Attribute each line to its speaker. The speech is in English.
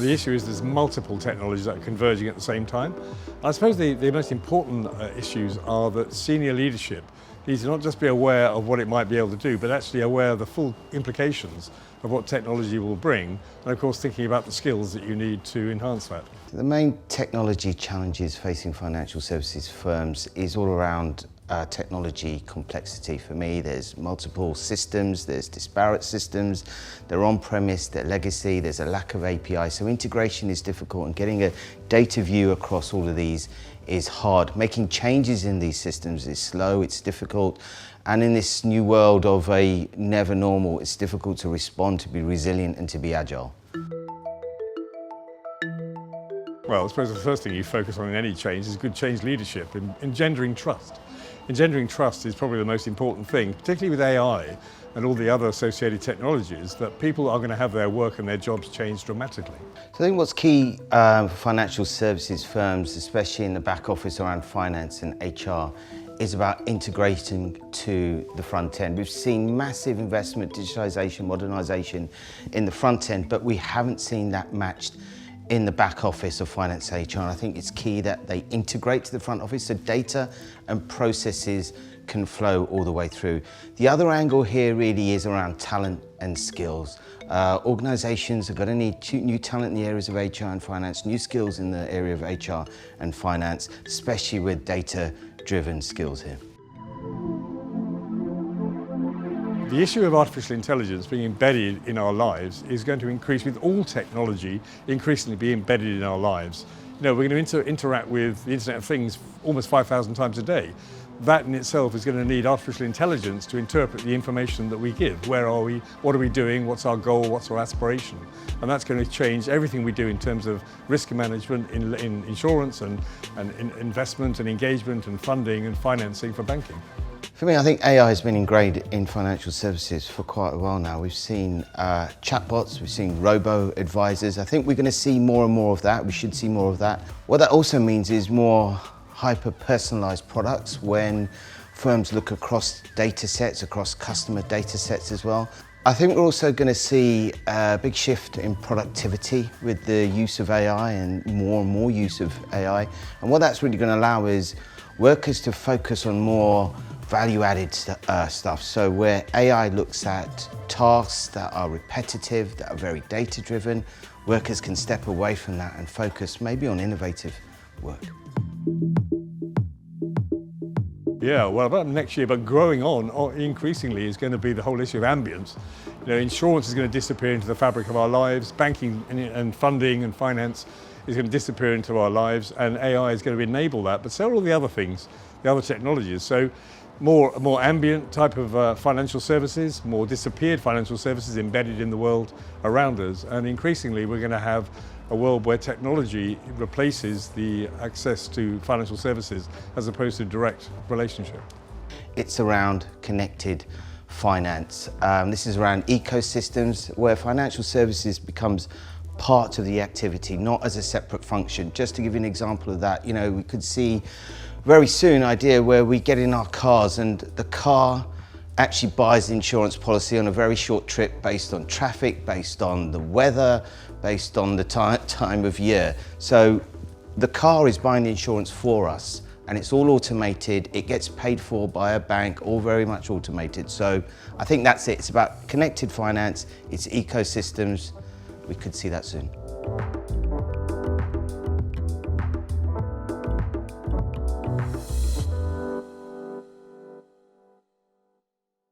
Speaker 1: the issue is there's multiple technologies that are converging at the same time. I suppose the most important issues are that senior leadership needs to not just be aware of what it might be able to do, but actually aware of the full implications of what technology will bring, and of course thinking about the skills that you need to enhance that.
Speaker 2: The main technology challenges facing financial services firms is all around technology complexity. For me, there's multiple systems, there's disparate systems, they're on-premise, they're legacy, there's a lack of API, so integration is difficult, and getting a data view across all of these is hard. Making changes in these systems is slow, it's difficult, and in this new world of a never normal, it's difficult to respond, to be resilient and to be agile.
Speaker 1: Well, I suppose the first thing you focus on in any change is good change leadership and engendering trust. Engendering trust is probably the most important thing, particularly with AI and all the other associated technologies, that people are going to have their work and their jobs changed dramatically.
Speaker 2: So I think what's key for financial services firms, especially in the back office around finance and HR, is about integrating to the front end. We've seen massive investment, digitalisation, modernisation in the front end, but we haven't seen that matched in the back office of finance HR, and I think it's key that they integrate to the front office so data and processes can flow all the way through. The other angle here really is around talent and skills. Organisations are going to need new talent in the areas of HR and finance, new skills in the area of HR and finance, especially with data-driven skills here.
Speaker 1: The issue of artificial intelligence being embedded in our lives is going to increase with all technology, increasingly be embedded in our lives. You know, we're going to interact with the Internet of Things almost 5,000 times a day. That in itself is going to need artificial intelligence to interpret the information that we give. Where are we? What are we doing? What's our goal? What's our aspiration? And that's going to change everything we do in terms of risk management, in insurance and in investment and engagement and funding and financing for banking.
Speaker 2: For me, I think AI has been ingrained in financial services for quite a while now. We've seen chatbots, we've seen robo-advisors. I think we're going to see more and more of that. We should see more of that. What that also means is more hyper-personalised products when firms look across data sets, across customer data sets as well. I think we're also going to see a big shift in productivity with the use of AI and more use of AI. And what that's really going to allow is workers to focus on more value-added stuff. So where AI looks at tasks that are repetitive, that are very data-driven, workers can step away from that and focus maybe on innovative work.
Speaker 1: Yeah, well, about next year, but growing on increasingly is going to be the whole issue of ambience. You know, insurance is going to disappear into the fabric of our lives, banking and funding and finance is going to disappear into our lives, and AI is going to enable that, but so are all the other things, the other technologies. So more ambient type of financial services, more disappeared financial services embedded in the world around us, and increasingly we're going to have a world where technology replaces the access to financial services as opposed to direct relationship.
Speaker 2: It's around connected finance. This is around ecosystems where financial services becomes part of the activity, not as a separate function. Just to give you an example of that, you know, we could see very soon an idea where we get in our cars and the car actually buys the insurance policy on a very short trip based on traffic, based on the weather, based on the time of year. So the car is buying the insurance for us and it's all automated. It gets paid for by a bank, all very much automated. So I think that's it. It's about connected finance, it's ecosystems. We could see that soon.